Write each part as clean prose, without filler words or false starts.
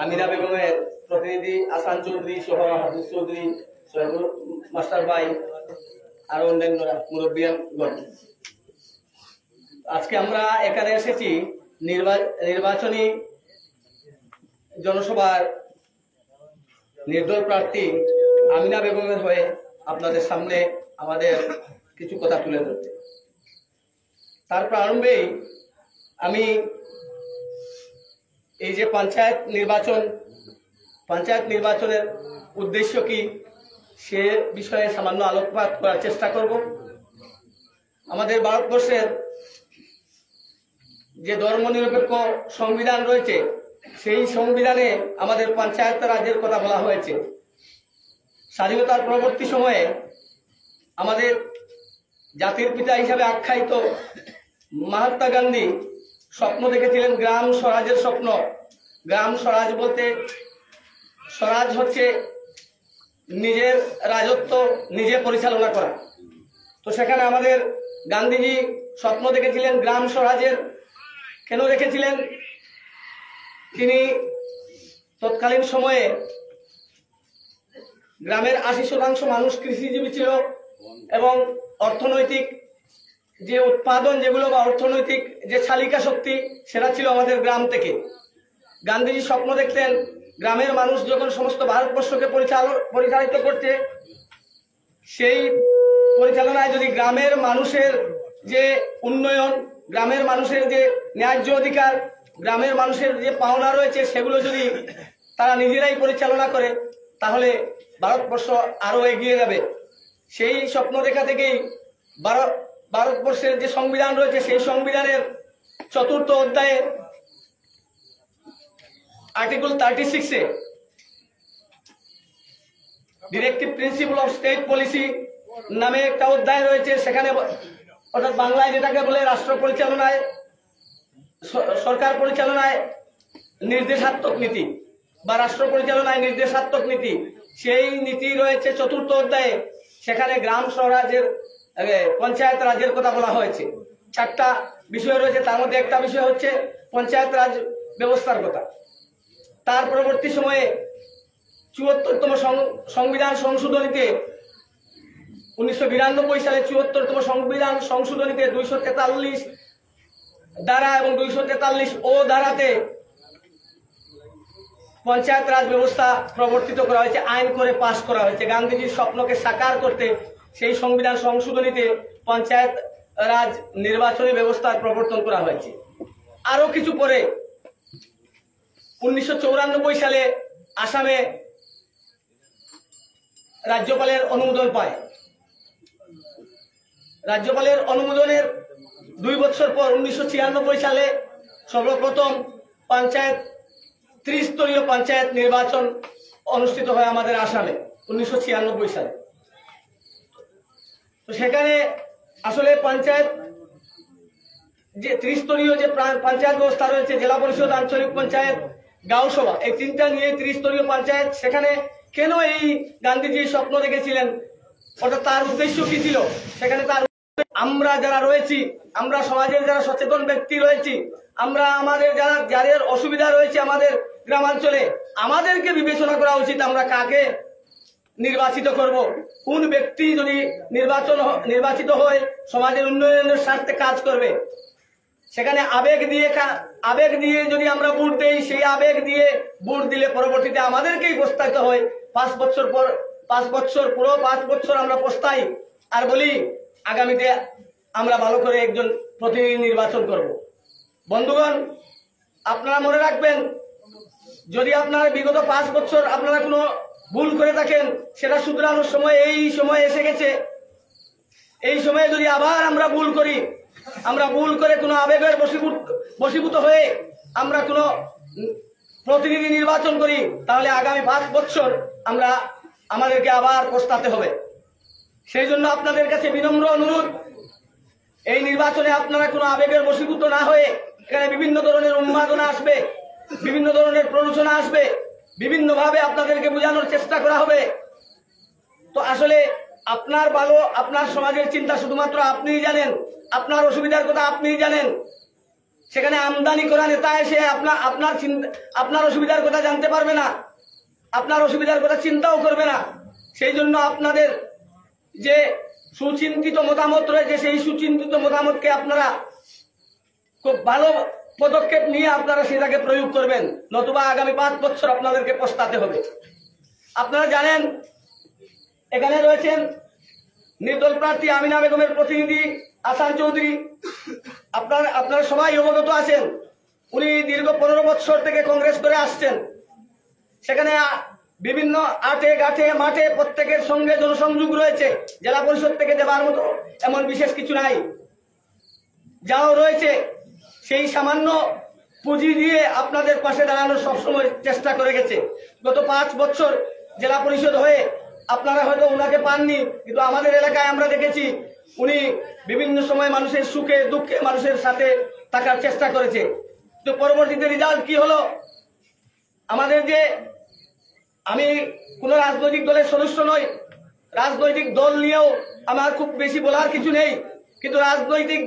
আমিনা বেগমের প্রতিনিধি আসান চৌধুরী সহ হাফিজ চৌধুরী মাস্টার ভাই আর অন্যান্যরা মুরব্বিয়ানগণ, আজকে আমরা এখানে এসেছি নির্বাচনী জনসভার নির্দল প্রার্থী আমিনা বেগমের হয়ে আপনাদের সামনে আমাদের কিছু কথা তুলে ধরতে। তার প্রারম্ভেই আমি এই যে পঞ্চায়েত নির্বাচনের উদ্দেশ্য কি সে বিষয়ে সামান্য আলোকপাত করার চেষ্টা করব। আমাদের ভারতবর্ষের যে ধর্মনিরপেক্ষ সংবিধান রয়েছে, সেই সংবিধানে আমাদের পঞ্চায়েত রাজের কথা বলা হয়েছে। স্বাধীনতার পরবর্তী সময়ে আমাদের জাতির পিতা হিসাবে আখ্যায়িত মহাত্মা গান্ধী স্বপ্ন দেখেছিলেন গ্রাম স্বরাজের স্বপ্ন। গ্রাম স্বরাজ বলতে স্বরাজ হচ্ছে নিজের রাজত্ব নিজে পরিচালনা করা। তো সেখানে আমাদের গান্ধীজি স্বপ্ন দেখেছিলেন গ্রাম স্বরাজের। কেন দেখেছিলেন? তিনি তৎকালীন সময়ে গ্রামের 80% মানুষ কৃষিজীবী ছিল এবং অর্থনৈতিক যে উৎপাদন যেগুলো বা অর্থনৈতিক যে চালিকা শক্তি সেটা ছিল আমাদের গ্রাম থেকে। গান্ধীজি স্বপ্ন দেখতেন গ্রামের মানুষ যখন সমস্ত ভারতবর্ষকে পরিচালিত করছে, সেই পরিচালনায় যদি গ্রামের মানুষের যে উন্নয়ন, গ্রামের মানুষের যে ন্যায্য অধিকার, গ্রামের মানুষের যে পাওনা রয়েছে সেগুলো যদি তারা নিজেরাই পরিচালনা করে, তাহলে ভারতবর্ষ আরো এগিয়ে যাবে। সেই স্বপ্ন দেখা থেকেই ভারতবর্ষের যে সংবিধান রয়েছে, সেই সংবিধানের 4th অধ্যায়ে আর্টিকেল 36-এ directive principal of state policy নামে একটা অধ্যায় রয়েছে। সেখানে অর্থাৎ বাংলায় যেটাকে বলে রাষ্ট্র পরিচালনায়, সরকার পরিচালনায় নির্দেশাত্মক নীতি বা রাষ্ট্র পরিচালনায় নির্দেশাত্মক নীতি, সেই নীতি রয়েছে 4th অধ্যায়ে। সেখানে গ্রাম স্বরাজের পঞ্চায়েত রাজের কথা বলা হয়েছে। 4টা বিষয় রয়েছে, তার মধ্যে একটা বিষয় হচ্ছে পঞ্চায়েত রাজ ব্যবস্থার কথা। তার পরবর্তী সময়ে 74তম সংবিধান সংশোধনীতে 1992 সালে 74তম সংবিধান সংশোধনীতে 243 ধারা এবং 243 ও ধারাতে পঞ্চায়েত রাজ ব্যবস্থা প্রবর্তিত করা হয়েছে, আইন করে পাশ করা হয়েছে। গান্ধীজির স্বপ্নকে সাকার করতে সেই সংবিধান সংশোধনীতে পঞ্চায়েত রাজ নির্বাচনী ব্যবস্থার প্রবর্তন করা হয়েছে। আরো কিছু পরে 1994 সালে আসামে রাজ্যপালের অনুমোদন পায়। রাজ্যপালের অনুমোদনের 2 বছর পর 1996 সালে সর্বপ্রথম পঞ্চায়েত 30-স্তরীয় পঞ্চায়েত নির্বাচন অনুষ্ঠিত হয় আমাদের আসামে 1996 সালে। তো সেখানে আসলে পঞ্চায়েত যে 30-স্তরীয় যে পঞ্চায়েত ব্যবস্থা রয়েছে, জেলা পরিষদ, আঞ্চলিক পঞ্চায়েত, গাঁও সভা, এই 3টা নিয়ে 30-স্তরীয় পঞ্চায়েত। সেখানে কেন এই গান্ধীজি স্বপ্ন দেখেছিলেন, অর্থাৎ তার উদ্দেশ্য কি ছিল? সেখানে তার আমরা যারা রয়েছি, আমরা সমাজের যারা সচেতন ব্যক্তি রয়েছি, আমরা আমাদের যাদের অসুবিধা রয়েছে আমাদের গ্রামাঞ্চলে, আমাদেরকে বিবেচনা করা উচিত আমরা কাকে নির্বাচিত করব, কোন ব্যক্তি যদি নির্বাচিত হয় সমাজের উন্নয়নের স্বার্থে কাজ করবে। সেখানে আবেগ দিয়ে যদি আমরা ভোট দেই, সেই আবেগ দিয়ে ভোট দিলে পরবর্তীতে আমাদেরকেই পস্তাইতে হয়। 5 বছর আমরা পস্তাই আর বলি আগামীতে আমরা ভালো করে একজন প্রতিনিধি নির্বাচন করব। বন্ধুগণ, আপনারা মনে রাখবেন, যদি আপনারা বিগত 5 বছর আপনারা কোনো ভুল করে থাকেন, সেটা শুধরানোর সময় এই সময় এসে গেছে। এই সময়ে যদি আবার আমরা ভুল করি, আমরা ভুল করে কোনো আবেগের বশীভূত হয়ে আমরা কোনো প্রতিনিধি নির্বাচন করি, তাহলে আগামী 5 বছর আমাদেরকে আবার পস্তাতে হবে। সেই জন্য আপনাদের কাছে বিনম্র অনুরোধ, এই নির্বাচনে আপনারা কোনো আবেগের বশীভূত না হয়ে, এখানে বিভিন্ন ধরনের উন্মাদনা আসবে, বিভিন্ন ধরনের প্ররোচনা আসবে, বিভিন্নভাবে আপনাদেরকে বোঝানোর চেষ্টা করা হবে। তো আসলে আপনার ভালো, আপনার সমাজের চিন্তা শুধুমাত্র আপনিই জানেন, আপনার অসুবিধার কথা আপনিই জানেন। সেখানে আমদানি করা নেতা এসে আপনার অসুবিধার কথা জানতে পারবে না, আপনার অসুবিধার কথা চিন্তাও করবে না। সেই জন্য আপনাদের যে সুচিন্তিত মতামত রয়েছে, সেই সুচিন্তিত মতামতকে আপনারা খুব ভালো পদক্ষেপ নিয়ে আপনারা সেটাকে প্রয়োগ করবেন, নতুবা আগামী 5 বছর আপনাদেরকে পস্তাতে হবে। আপনারা জানেন এখানে রয়েছেন নির্দল প্রার্থী আমিনা বেগমের প্রতিনিধি আহসান চৌধুরী। আপনারা সবাই অবগত আছেন, উনি দীর্ঘ 15 বছর থেকে কংগ্রেস করে আসছেন। সেখানে বিভিন্ন আটে গাঁঠে মাঠে প্রত্যেকের সঙ্গে জনসংযোগ রয়েছে। জেলা পরিষদ থেকে দেবার মতো এমন বিশেষ কিছু নাই, যাও রয়েছে সেই সামান্য পুঁজি দিয়ে আপনাদের পাশে দাঁড়ানোর সবসময় চেষ্টা করে গেছে। গত 5 বছর জেলা পরিষদ হয়ে আপনারা হয়তো উনাকে পাননি, কিন্তু আমাদের এলাকায় আমরা দেখেছি উনি বিভিন্ন সময় মানুষের সুখে দুঃখে মানুষের সাথে থাকার চেষ্টা করেছে। তো পরবর্তীতে রেজাল্ট কি হলো, আমাদের যে, আমি কোনো রাজনৈতিক দলের সদস্য নই, রাজনৈতিক দল নিয়েও আমার খুব বেশি বলার কিছু নেই, কিন্তু রাজনৈতিক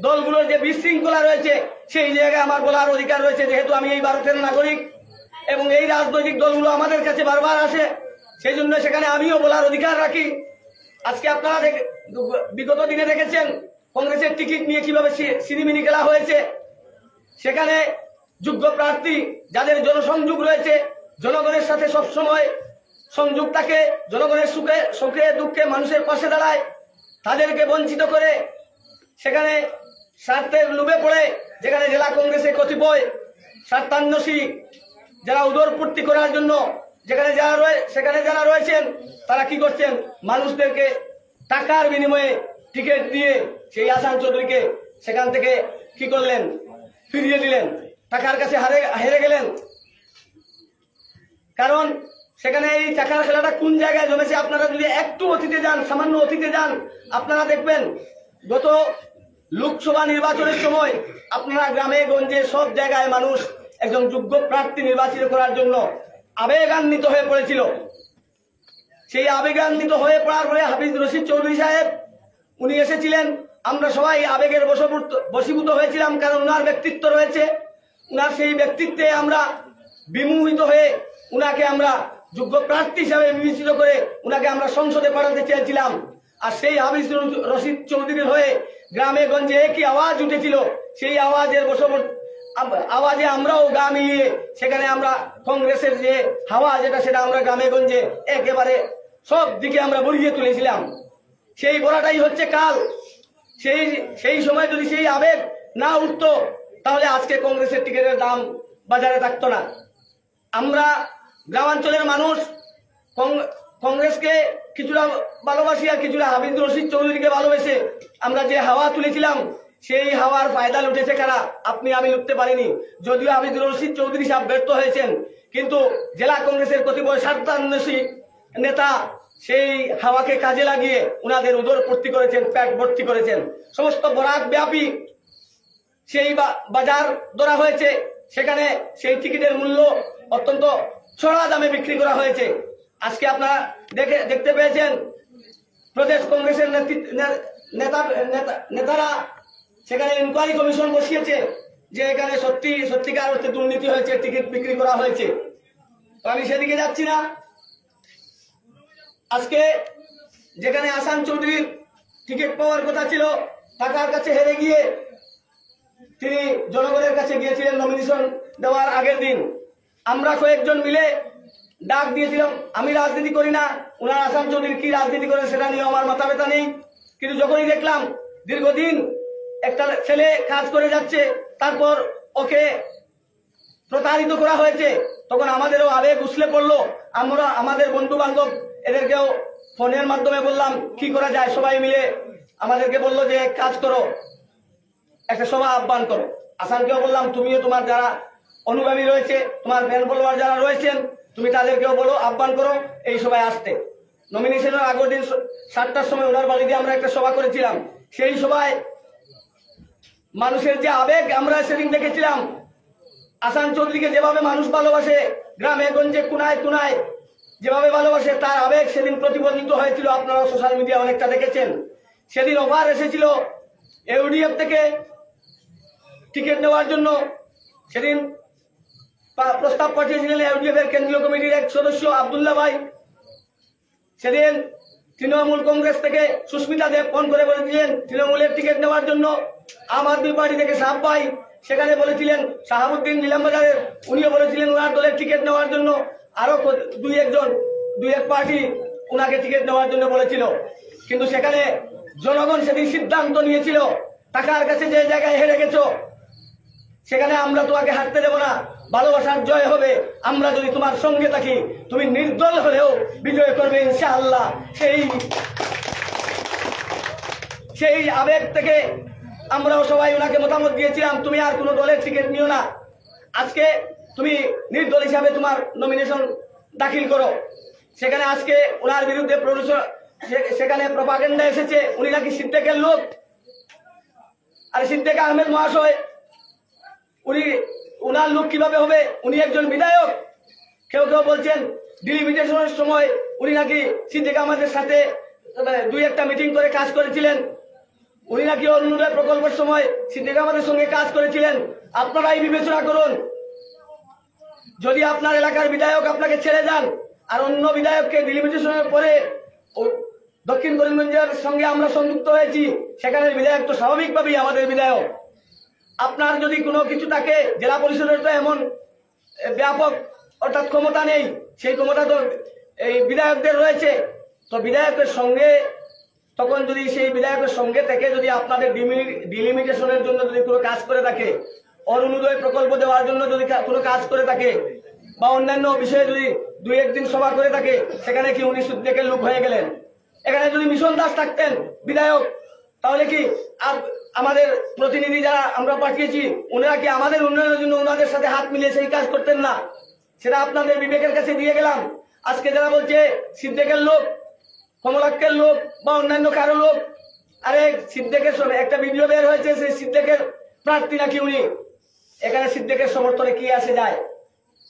দলগুলোর যে বিশৃঙ্খলা রয়েছে সেই জায়গায় আমার বলার অধিকার রয়েছে, যেহেতু আমি এই ভারতের নাগরিক এবং এই রাজনৈতিক দলগুলো আমাদের কাছে বারবার আসে, সেই জন্য সেখানে আমিও বলার অধিকার রাখি। আজকে আপনারা বিগত দিনে দেখেছেন কংগ্রেসের টিকিট নিয়ে কিভাবে সিনেমিনি খেলা হয়েছে। সেখানে যোগ্য প্রার্থী যাদের জনসংযোগ রয়েছে, জনগণের সাথে সবসময় সংযোগ থাকে, জনগণের সুখে দুঃখে মানুষের পাশে দাঁড়ায়, তাদেরকে বঞ্চিত করে সেখানে স্বার্থের লোভে পড়ে, যেখানে জেলা কংগ্রেসে কতিপয় স্বার্থান্বেষী যারা উদরপূর্তি করার জন্য সেখানে যারা রয়েছেন তারা কি করছেন, মানুষদেরকে টাকার বিনিময়ে টিকিট দিয়ে সেই আহসান চৌধুরীকে সেখান থেকে কি করলেন, ফিরিয়ে দিলেন, টাকার কাছে হেরে গেলেন। কারণ সেখানে এই টাকার খেলাটা কোন জায়গায় জমেছে, আপনারা যদি একটু অতীতে যান, সামান্য অতীতে যান, আপনারা দেখবেন গত লোকসভা নির্বাচনের সময় আপনারা গ্রামে গঞ্জে সব জায়গায় মানুষ একজন যোগ্য প্রার্থী নির্বাচিত করার জন্য আবেগান্বিত হয়ে পড়েছিল। সেই আবেগান্বিত হয়ে পড়ার পরে হাফিজ রশিদ চৌধুরী সাহেব উনি এসেছিলেন, আমরা সবাই আবেগের বশীভূত হয়েছিলাম, কারণ উনার ব্যক্তিত্ব রয়েছে, উনার সেই ব্যক্তিত্বে আমরা বিমোহিত হয়ে উনাকে আমরা যোগ্য প্রার্থী হিসাবে বিবেচিত করে উনাকে আমরা সংসদে পাঠাতে চেয়েছিলাম। আর সেই হাফিজ রশিদ চৌধুরীর হয়ে গ্রামে গঞ্জে একই আওয়াজ উঠেছিল, সেই আওয়াজে আমরাও গা মিলিয়ে সেখানে আমরা কংগ্রেসের যে হাওয়া সেটা আমরা গ্রামে গঞ্জে একেবারে সব দিকে আমরা বড়িয়ে তুলেছিলাম। সেই বড়াটাই হচ্ছে কাল। সেই সময় যদি সেই আবেগ না উঠতো তাহলে আজকে কংগ্রেসের টিকিটের দাম বাজারে থাকতো না। আমরা গ্রামাঞ্চলের মানুষ কংগ্রেসকে কিছুটা ভালোবাসি, আর কিছুটা হাফিজ রশিদ চৌধুরীকে ভালোবেসে আমরা যে হাওয়া তুলেছিলাম সেই হাওয়ার ফায়দা লুটেছে কারা, আপনি আমি লুটতে পারিনি। যদিও হাফিজ রশিদ চৌধুরী সাহেব ব্যর্থ হয়েছেন, কিন্তু জেলা কংগ্রেসের কতিপয় স্বার্থান্বেষী নেতা সেই হাওয়াকে কাজে লাগিয়ে উনাদের উদর ভর্তি করেছেন, পেট ভর্তি করেছেন। সমস্ত বরাক ব্যাপী সেই বাজার ধরা হয়েছে, সেখানে সেই টিকিটের মূল্য অত্যন্ত চড়া দামে বিক্রি করা হয়েছে। আজকে আপনারা দেখতে পেয়েছেন প্রদেশ কংগ্রেসের নেতারা সেখানে ইনকোয়ারি কমিশন বসিয়েছে যে এখানে সত্যিকার অর্থে দুর্নীতি হয়েছে, টিকিট বিক্রি করা হয়েছে। তো আমি সেদিকে যাচ্ছি না। আজকে যেখানে আহসান চৌধুরীর টিকিট পাওয়ার কথা ছিল, টাকার কাছে হেরে গিয়ে তিনি জনগণের কাছে গিয়েছিলেন নমিনেশন দেওয়ার আগের দিন। আমরা কয়েকজন মিলে ডাক দিয়েছিলাম, আমি রাজনীতি করি না, উনার আহসান চৌধুরী কি রাজনীতি করেন সেটা নিয়ে আমার মাথা ব্যথা নেই, কিন্তু যখনই দেখলাম দীর্ঘদিন একটা ছেলে কাজ করে যাচ্ছে, তারপর ওকে প্রতারিত করা হয়েছে, তখন আমাদেরও আবেগ উছলে পড়লো। আমরা আমাদের বন্ধু বান্ধব এদেরকেও ফোনের মাধ্যমে বললাম কি করা যায়, সবাই মিলে আমাদেরকে বললো যে কাজ করো, একটা সভা আহ্বান করো। আহসানকেও বললাম তুমিও তোমার যারা অনুগামী রয়েছে, তোমার ফ্যান ফলোয়ার যারা রয়েছেন, তুমি তাদেরকেও বলো আহ্বান করো এই সভায় আসতে। নমিনেশনের আগের দিন 7টার সময় ওনার বাড়িতে আমরা একটা সভা করেছিলাম। সেই সভায় মানুষের যে আবেগ আমরা সেদিন দেখেছিলাম, আহসান চৌধুরীকে যেভাবে মানুষ ভালোবাসে, গ্রামে গঞ্জে কোনায় কোনায় যেভাবে ভালোবাসে, তার আবেগ সেদিন প্রতিফলিত হয়েছিল। আপনারা সোশ্যাল মিডিয়া অনেকটা দেখেছেন। সেদিন অফার এসেছিল ইউডিএফ থেকে টিকিট নেওয়ার জন্য সেদিন প্রস্তাব পাঠিয়েছিলেন ইউডিএফ এর কেন্দ্রীয় কমিটির এক সদস্য আব্দুল্লাহ ভাই। সেদিন তৃণমূল কংগ্রেস থেকে সুস্মিতা দেব ফোন করে বলেছিলেন তৃণমূলের টিকিট নেওয়ার জন্য। আম আদমি পার্টি থেকে সাহাব ভাই সেখানে বলেছিলেন, শাহাবুদ্দিন নিলামবাজারের উনিও বলেছিলেন ওনার দলের টিকিট নেওয়ার জন্য। আরো দুই এক পার্টি ওনাকে টিকিট নেওয়ার জন্য বলেছিল। কিন্তু সেখানে জনগণ সেদিন সিদ্ধান্ত নিয়েছিল, টাকার কাছে যে জায়গায় হেরে গেছো সেখানে আমরা তোমাকে হারতে দেব না, ভালোবাসার জয় হবে। আমরা যদি তোমার সঙ্গে থাকি তুমি নির্দল হলেও বিজয় করবে ইনশাআল্লাহ। সেই আবেগ থেকে আমরাও সবাই ওনাকে মতামত দিয়েছিলাম, তুমি আর কোনো দলের টিকিট নিও না, আজকে তুমি নির্দল হিসাবে তোমার নমিনেশন দাখিল করো। সেখানে আজকে ওনার বিরুদ্ধে সেখানে প্রপাগেন্ডা এসেছে উনি নাকি সিদ্দিকের লোক। আর সিদ্দিক আহমেদ মহাশয় উনার লোক কিভাবে হবে? উনি একজন বিধায়ক। কেউ কেউ বলছেন ডিলিমিটেশনের সময় উনি নাকি সিদ্দিক আহমেদের সাথে দুই একটা মিটিং করে কাজ করেছিলেন। উনি নাকি অরুণোদয় প্রকল্পের সময় সিদ্দিক আহমেদের সঙ্গে কাজ করেছিলেন। আপনারাই বিবেচনা করুন, যদি আপনার এলাকার বিধায়ক আপনাকে ছেড়ে যান আর অন্য বিধায়ককে ডিলিমিটেশনের পরে দক্ষিণ করিমগঞ্জের সঙ্গে আমরা সংযুক্ত হয়েছি, সেখানের বিধায়ক তো স্বাভাবিকভাবেই আমাদের বিধায়ক। আপনার যদি কোনো কিছু থাকে, জেলা পরিষদের তো এমন ব্যাপক অর্থাৎ ক্ষমতা নেই, সেই ক্ষমতা তো এই বিধায়কদের রয়েছে। তো বিধায়কের সঙ্গে তখন যদি সেই বিধায়কের সঙ্গে থেকে যদি আপনাদের ডিলিমিটেশনের জন্য যদি কোনো কাজ করে থাকে, অরুণোদয় প্রকল্প দেওয়ার জন্য যদি কোনো কাজ করে থাকে, বা অন্যান্য বিষয়ে যদি দুই একদিন সভা করে থাকে, সেখানে কি উনি সিদ্দিকের লোক হয়ে গেলেন? এখানে যদি মিশন দাস থাকতেন বিধায়ক, তাহলে কি আমাদের প্রতিনিধি যারা আমরা পাঠিয়েছি ওনারা কি আমাদের উন্নয়নের জন্য ওনাদের সাথে হাত মিলিয়ে সেই কাজ করতেন না? সেটা আপনাদের বিবেকের কাছে দিয়ে গেলাম। আজকে যারা বলছে সিদ্দিকের লোক, কমলাক্ষের লোক বা অন্যান্য কারো লোক, আরে সিদ্দিকের একটা ভিডিও বের হয়েছে, সেই সিদ্দিকের প্রার্থী নাকি উনি। এখানে সিদ্দিকের সমর্থনে কি আসে যায়?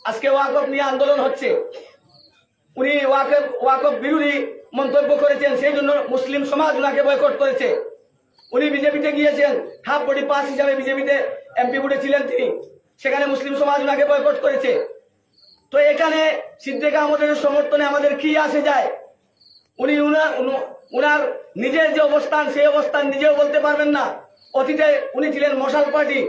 আজকে ওয়াকফ নিয়ে আন্দোলন হচ্ছে, উনি ওয়াকফ বিরোধী মন্তব্য করেছেন, সেই জন্য মুসলিম সমাজ ওনাকে বয়কট করেছে। উনি বিজেপিতে গিয়েছেন, হাফ বডি পাস হিসাবে বিজেপিতে এমপি বোর্ডে ছিলেন তিনি, সেখানে মুসলিম সমাজ ওনাকে বয়কট করেছে। তো এখানে সিদ্দিক আহমদের সমর্থনে আমাদের কি আসে যায়? উনি উনার নিজের যে অবস্থান, সেই অবস্থান নিজেও বলতে পারবেন না। অতীতে উনি ছিলেন মশাল পার্টি,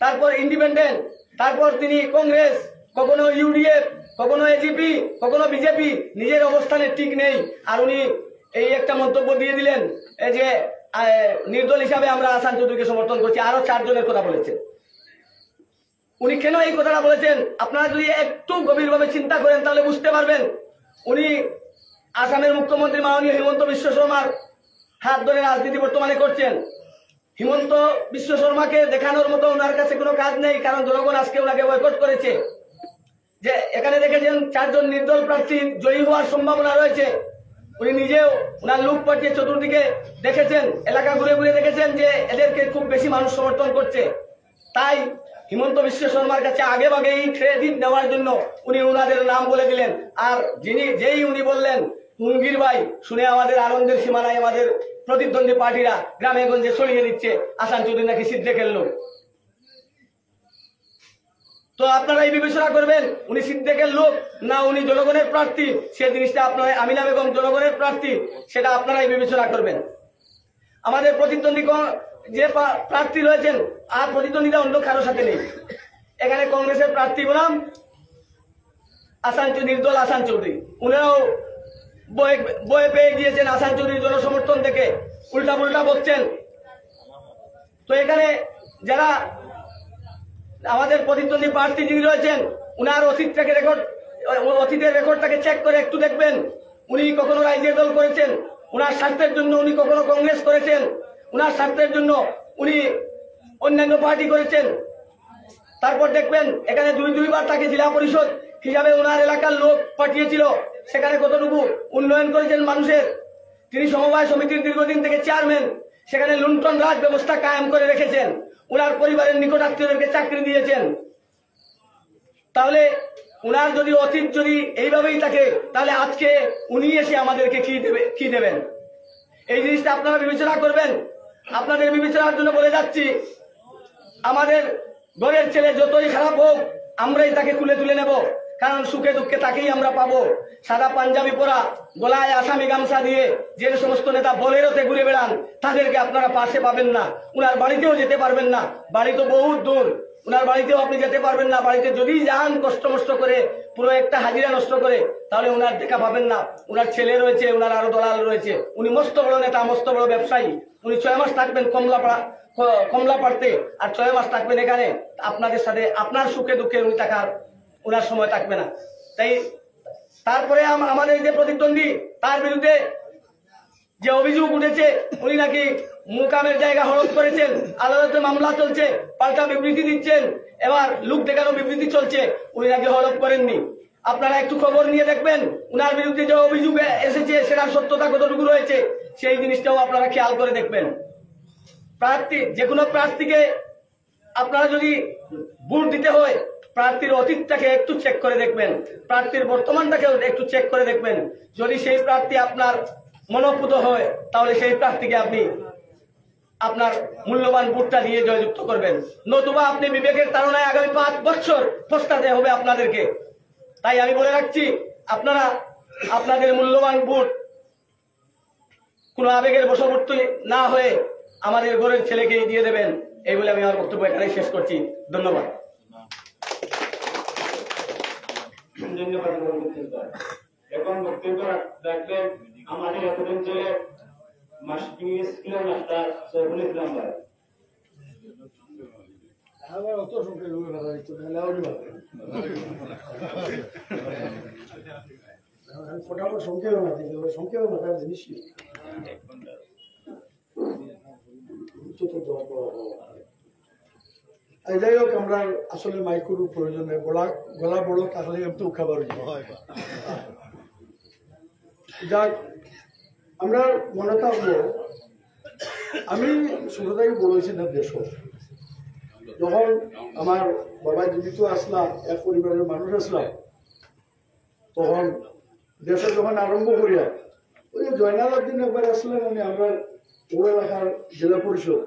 তারপর ইন্ডিপেন্ডেন্ট, তারপর তিনি কংগ্রেস, কখনো ইউডিএফ, কখনো এজিপি, কখনো বিজেপি, নিজের অবস্থানে ঠিক নেই। আর উনি এই একটা মন্তব্য দিয়ে দিলেন যে নির্দল হিসাবে আমরা আসান চৌধুরীকে সমর্থন করছি। আরো 4 জনের কথা বলেছেন। উনি কেন এই কথাটা বলেছেন আপনারা যদি একটু গভীরভাবে চিন্তা করেন তাহলে বুঝতে পারবেন। উনি আসামের মুখ্যমন্ত্রী মাননীয় হিমন্ত বিশ্ব শর্মার হাত ধরে রাজনীতি বর্তমানে করছেন। হিমন্ত বিশ্ব শর্মাকে দেখানোর মতো ওনার কাছে কোনো কাজ নেই, কারণ জনগণ আজকে ওনাকে বয়কট করেছে। যে এখানে দেখেছেন 4 জন নির্দল প্রার্থী জয়ী হওয়ার সম্ভাবনা রয়েছে। উনি নিজেও ওনার লোক পাঠিয়ে চতুর্দিকে দেখেছেন, এলাকা ঘুরে ঘুরে দেখেছেন যে এদেরকে খুব বেশি মানুষ সমর্থন করছে। তাই হিমন্ত বিশ্ব শর্মার কাছে আগে ভাগে এই ক্রেডিট নেওয়ার জন্য উনি ওনাদের নাম বলে দিলেন। আর যেই উনি বললেন হুঙ্গির ভাই, শুনে আমাদের আনন্দের সীমানায় আমাদের প্রতিদ্বন্দ্বী পার্টিরা গ্রামে গঞ্জে ছড়িয়ে দিচ্ছে আসান চৌধুরী নাকি সিদ্দিকের লোক। তো আপনারাই বিবেচনা করবেন উনি সিদ্দিকের লোক না উনি জনগণের প্রার্থী। সে জিনিসটা আপনারা, আমিনা বেগম জনগণের প্রার্থী, সেটা আপনারাই বিবেচনা করবেন। আমাদের প্রতিদ্বন্দ্বী যে প্রার্থী রয়েছেন আর প্রতিদ্বন্দ্বিতা অন্য কারোর সাথে নেই। এখানে কংগ্রেসের প্রার্থী বললাম নির্দল আসান চৌধুরী, উনারাও বয়ে পেয়ে গিয়েছেন আসান চৌধুরীর জনসমর্থন থেকে, উল্টা পুল্টা বলছেন। তো এখানে যারা আমাদের প্রতিদ্বন্দ্বী প্রার্থী যিনি রয়েছেন উনার অতীতের রেকর্ডটাকে চেক করে একটু দেখবেন। উনি কখনো রাজ্যের দল করেছেন, উনার স্বার্থের জন্য উনি কখনো কংগ্রেস করেছেন, উনার স্বার্থের জন্য উনি অন্যান্য পার্টি করেছেন। তারপর দেখবেন এখানে দুইবার তাকে জেলা পরিষদ হিসাবে ওনার এলাকার লোক পাঠিয়েছিল, সেখানে কতটুকু উন্নয়ন করেছেন মানুষের। তিনি সমবায় সমিতির দীর্ঘদিন থেকে চেয়ারম্যান, সেখানে লুণ্ঠন রাজ ব্যবস্থা কায়েম করে রেখেছেন, ওনার পরিবারের নিকটাত্মীয়দেরকে চাকরি দিয়েছেন। তাহলে ওনার যদি অতীত যদি এইভাবেই থাকে তাহলে আজকে উনি এসে আমাদেরকে কি দেবেন? এই জিনিসটা আপনারা বিবেচনা করবেন। আপনাদের বিবেচনার জন্য বলে যাচ্ছি, আমাদের ঘরের ছেলে যতই খারাপ হোক আমরাই তাকে খুলে তুলে নেব, কারণ সুখে দুঃখে তাকেই আমরা পাবো। সাদা পাঞ্জাবি পরা, গলায় আসামি গামছা দিয়ে যে সমস্ত নেতা বলেরোতে ঘুরে বেড়ান, তাদেরকে আপনারা পাশে পাবেন না। উনার বাড়িতেও যেতে পারবেন না, বাড়ি তো বহুত দূর, উনার বাড়িতেও আপনি যেতে পারবেন না। বাড়িতে যদি যান কষ্ট মষ্ট করে, পুরো একটা হাজিরা নষ্ট করে, তাহলে উনার দেখা পাবেন না। উনার ছেলে রয়েছে, উনার আরো দলাল রয়েছে, উনি মস্ত বড় নেতা, মস্ত বড় ব্যবসায়ী। উনি 6 মাস থাকবেন কমলা পাড়তে, আর 6 মাস থাকবেন এখানে আপনাদের সাথে। আপনার সুখে দুঃখে উনি থাকার উনার সময় থাকবে না। তাই তারপরে আমাদের যে প্রতিদ্বন্দ্বী, তার বিরুদ্ধে যে অভিযোগ উঠেছে, উনি নাকি মুকামের জায়গা হরপ করেছেন, আদালতে মামলা চলছে, পাল্টা বিবৃতি দিচ্ছেন, এবার লোক দেখানো বিবৃতি চলছে, উনি নাকি হরপ করেননি। আপনারা একটু খবর নিয়ে দেখবেন, উনার বিরুদ্ধে যে অভিযোগ এসেছে সেটার সত্যতা কতটুকু রয়েছে, সেই জিনিসটাও আপনারা খেয়াল করে দেখবেন। প্রার্থী, যে কোনো প্রার্থীকে আপনারা যদি ভোট দিতে হয়, প্রার্থীর অতীতটাকে একটু চেক করে দেখবেন, প্রার্থীর বর্তমানটাকেও একটু চেক করে দেখবেন। যদি সেই প্রার্থী আপনার মনোপুত হয়, তাহলে সেই প্রার্থীকে আপনি আপনার মূল্যবান ভোটটা দিয়ে জয়যুক্ত করবেন, নতুবা আপনি বিবেকের তাড়নায় আগামী 5 বছর পস্তাতে হবে আপনাদেরকে। তাই আমি বলে রাখছি, আপনারা আপনাদের মূল্যবান ভোট কোনো আবেগের বশবর্তী না হয়ে আমাদের ঘরের ছেলেকেই দিয়ে দেবেন। এই বলে আমি আমার বক্তব্য এখানে শেষ করছি। ধন্যবাদ। এখন বক্তব্য রাখবেন আমাদের এতদিন ছেলে স্কুলের মাস্টার সৈফুল ইসলাম ভাই। আমার অত সংখ্যা কথা হচ্ছে ফটাফট সংখ্যা সংখ্যা মাথার জিনিস যাই হোক, আমরা আসলে মাইকুর প্রয়োজন নেই, গলা বড় থাকলে একটু খাবার যাক, আমরা মনে থাকবো। আমি ছোটটাকে বলেছি না, দেশ যখন আমার বাবা জীবিত আসলাম, এক পরিবারের মানুষ আসলাম, তখন দেশে যখন আরম্ভ করিয়া ওই যে জয়নাল আবদিন একবার আসলেন, আমরা ওর এলাকার জেলা পরিষদ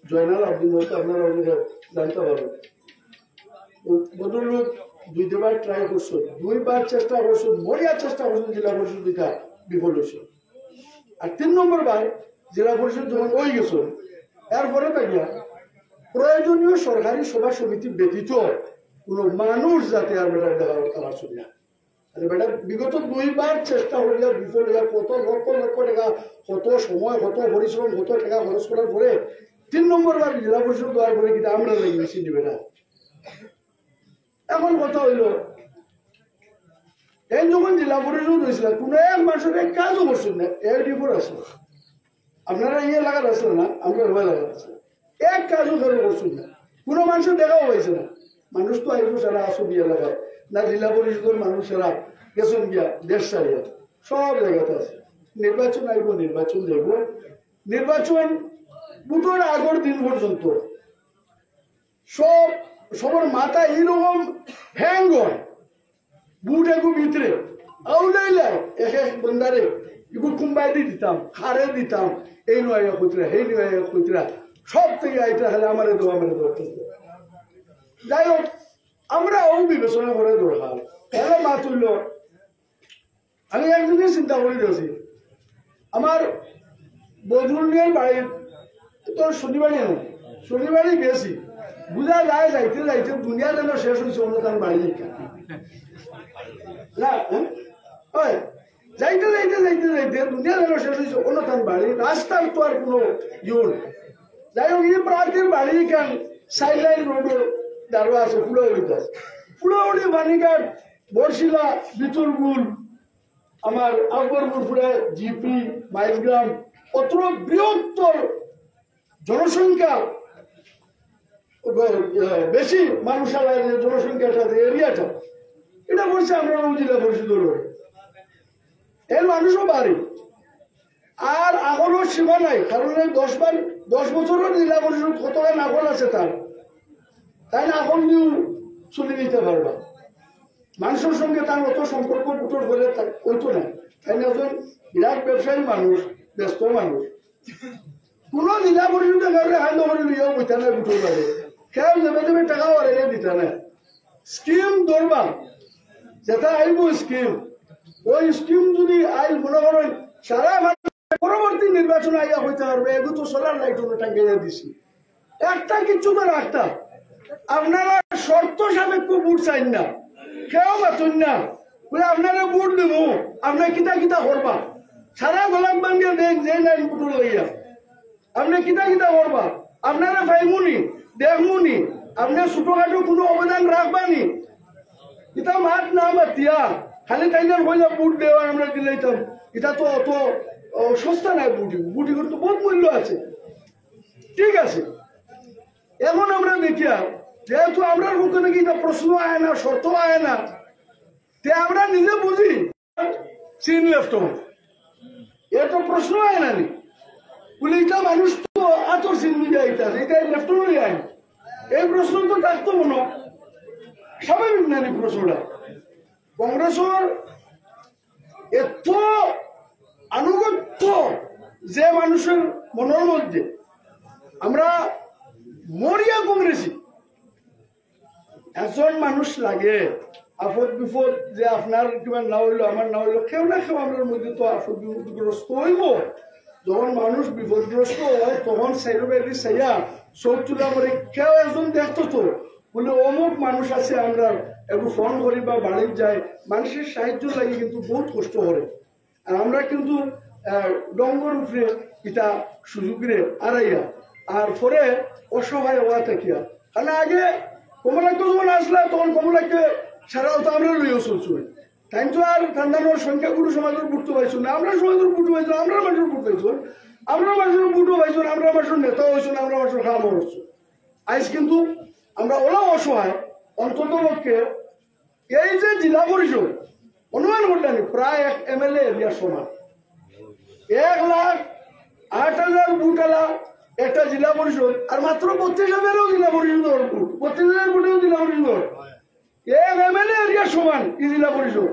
জয়নাল আবদিন, হয়তো আপনারা জানতে পারবেন। ভদ্রলোক 2বার ট্রাই করছো, 2বার চেষ্টা করছো, মরিয়ার চেষ্টা করছো, জেলা পরিষদ দিকা বিফল হয়েছে। আর 3 নম্বর বার জেলা পরিষদ যখন হয়ে গেছো, এরপরে তাকিয়া প্রয়োজনীয় সরকারি সভা সমিতি ব্যতীত কোন মানুষ যাতে আর বেটার দেখা আমার শুনি না। বেটা বিগত 2বার চেষ্টা করিয়া বিফল হইয়া কত লক্ষ লক্ষ টাকা, কত সময়, কত পরিশ্রম, কত টাকা খরচ করার পরে 3 নম্বর বার জেলা পরিষদ দেওয়ার পরে কিন্তু আমরা লেগেছি বেটা। এখন কথা হইল, এই যখন জেলা পরিষদ হয়েছিল, কোন এক মানুষের এক কাজও করছেন না, এর ডিফোর আসলো। আপনারা এই এলাকার আসলেন না, আমরা ওই এলাকার আসলেন, এক কাজও করে করছেন না, কোনো মানুষের দেখাও হয়েছে না। মানুষ তো আইব সারা আসবি এলাকায়, না জেলা পরিষদের মানুষেরা গেছেন গিয়া দেশ সারিয়া সব জায়গাতে আছে। নির্বাচন আইব, নির্বাচন দেখব, নির্বাচন ভোটের আগের দিন পর্যন্ত সবার মাথা এইরকম হ্যাং হয়, বুট একু ভিতরে আউলাইলাই এক এক বন্দারে এগু কুম্বাই দিতাম, খারে দিতাম, এই নয় খুচরা, এই নয় খুচরা, সব থেকে আইটা হলে আমারে দেবো, আমারে দেবো। যাই হোক, আমরাও বিবেচনা করে দরকার। এরা মা তুলল, আমি একদিনই চিন্তা করে দিয়েছি, আমার বদরুলের বাড়ির তো শনিবারই নয়, শনিবারই গেছি, বুঝা যায় যাইতে যাইতে দুনিয়া যেন শেষ হয়েছে, অন্য তার বাড়ি না, হয় যাইতে যাইতে যাইতে যাইতে দুনিয়া যেন শেষ হয়েছে, অন্য তার বাড়ি, রাস্তার তো আর কোনো ইয়ে নেই। যাই হোক, এই প্রার্থীর বাড়ি কেন সাইডলাইন রোডের দাঁড়ো আছে, ফুলাউড়িতে আছে, ফুলাউড়ি, বাণীঘাট, বরশিলা, বিতুলপুর, আমার আকবরপুর ফুড়ে, জিপি, মাইলগ্রাম, অত বৃহত্তর জনসংখ্যা বেশি মানুষ জনসংখ্যার সাথে এরিয়াটা, এটা বলছে আমরা জেলা পরিষদ, এর মানুষও বাড়ি। আর এখনো সীমা নাই, কারণ 10 বছরও জেলা পরিষদ কতটা নাকল আছে তার, তাই না এখন নিউ চলে নিতে পারবা। মানুষের সঙ্গে তার অত সম্পর্ক পুটোর বলে হইতো না, তাই না? একজন বিরাট ব্যবসায়ী মানুষ, ব্যস্ত মানুষ, কোন জেলা পরিষদের কারণে হাইল করে লিয়াও বইতে না পুটোর বাড়ি, খেয়াল দেবে দেবে টাকা বাড়াইয়া দিতে না স্কিম ধরবা যেটা আইব স্কিম ওই স্কিম যদি আই মনে করেন সারা পরবর্তী নির্বাচন আইয়া হইতে পারবে এগুলো তো সোলার লাইট টাঙ্গাইয়া দিছি একটা কিছু তো রাখতা আপনারা শর্ত সাপেক্ষ বুট চাইন না কেউ বাতুন না বলে আপনারা বুট দেব আপনার কিতা কিতা করবা সারা গোলাপ বাঙ্গিয়া দেন যে নাই বুট লইয়া আপনি কিতা কিতা করবা আপনারা ভাইমুনি দেখমুনি আপনার ছোটখাটো কোনো অবদান রাখবানি এটা মাঠ না মাতিয়া খালি তাইনার হইলা বুট দেওয়া আমরা দিলাইতাম এটা তো অত সস্তা নাই বুটি তো বহুত মূল্য আছে ঠিক আছে এখন আমরা দেখিয়া যেহেতু আমরা মুখে নাকি এটা প্রশ্ন আয় না শর্ত আয় না তে আমরা নিজে বুঝি চীন লেফট এর তো প্রশ্ন আয় না নি বলে এটা মানুষ তো আতর চীন মিডিয়া এটা লেফট আয় এই প্রশ্ন তো থাকতো মনে স্বাভাবিক না প্রশ্নটা কংগ্রেসের এত আনুগত্য যে মানুষের মনের মধ্যে আমরা মরিয়া কংগ্রেসি একজন মানুষ লাগে আপদ বিপদ যে আপনার কিবা না হইলো আমার না হইলো কেউ না কেউ আমার মধ্যে তো আপদ বিপদগ্রস্ত হইব যখন মানুষ বিপদগ্রস্ত হয় তখন সাইডে সাইয়া চোখ তুলা করে কেউ একজন দেখতো তো বলে অমুক মানুষ আছে আমরা একটু ফোন করি বা বাড়ি যাই মানুষের সাহায্য লাগে কিন্তু বহুত কষ্ট করে আর আমরা কিন্তু ডঙ্গর উপরে এটা সুযোগরে আড়াইয়া আর পরে অসহায় হওয়া থাকিয়া কারণ আগে কমলাক্য যখন আসলা তখন কমলাক্যে সারাও তো আমরা লইয়া চলছো তাই তো আর ঠান্ডানোর সংখ্যাগুরু সমাজের বুটতে পাইছো না আমরা সমাজের বুটু পাইছো আমরা মানুষের বুট পাইছো আমরা মানুষের বুটু পাইছো আমরা মানুষের নেতা হয়েছো না আমরা মানুষের খাওয়া হচ্ছ আজ কিন্তু আমরা ওলা অসহায় অন্তত পক্ষে এই যে জেলা পরিষদ অনুমান করলেন প্রায় এক MLA এরিয়ার সমান 1,08,000 বুটালা একটা জেলা পরিষদ আর মাত্র 32,000 জেলা পরিষদ বুট 32,000 বুটেও জেলা পরিষদ এক MLA এরিয়ার সমান এই জেলা পরিষদ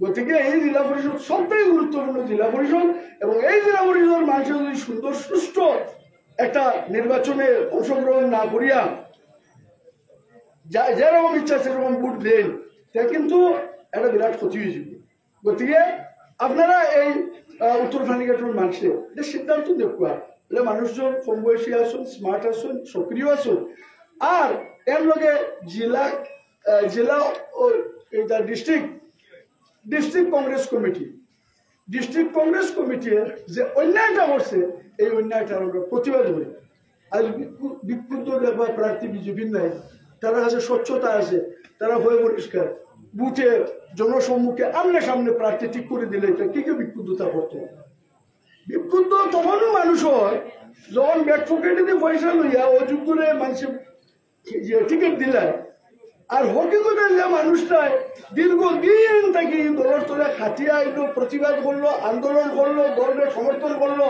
গতিকে এই জেলা পরিষদ সবথেকে গুরুত্বপূর্ণ জেলা পরিষদ এবং এই জেলা পরিষদের মানুষের যদি সুন্দর সুষ্ঠু একটা নির্বাচনে অংশগ্রহণ না করিয়া যেরকম ইচ্ছা সেরকম ভোট দেন তা কিন্তু একটা বিরাট ক্ষতি হয়ে যাবে গতিকে আপনারা এই উত্তর ফানিঘাটের মানুষের এটা সিদ্ধান্ত দেখুয়া বলে মানুষজন কম বয়সী আসুন স্মার্ট আসুন সক্রিয় আসুন আর এর লগে জেলা এটা ডিস্ট্রিক্ট কংগ্রেস কমিটির যে অন্যায়টা করছে এই অন্যায়টা আমরা প্রতিবাদ করি আজ বিক্ষুব্ধ দেখবা প্রার্থী বিজেপির নাই তারা কাছে স্বচ্ছতা আছে তারা হয়ে পরিষ্কার বুথে জনসম্মুখে আমনে সামনে প্রার্থী ঠিক করে দিলে এটা কি বিক্ষুব্ধতা করতো বিক্ষুব্ধ তখনও মানুষ হয় যখন ব্যাক পকেটে দিয়ে পয়সা লইয়া অযোগ্যরে মানুষের টিকিট দিলে আর হকিকতে যে মানুষটাই দীর্ঘদিন থেকে দলের তলে খাটিয়া এলো প্রতিবাদ করলো আন্দোলন করলো দলের সমর্থন করলো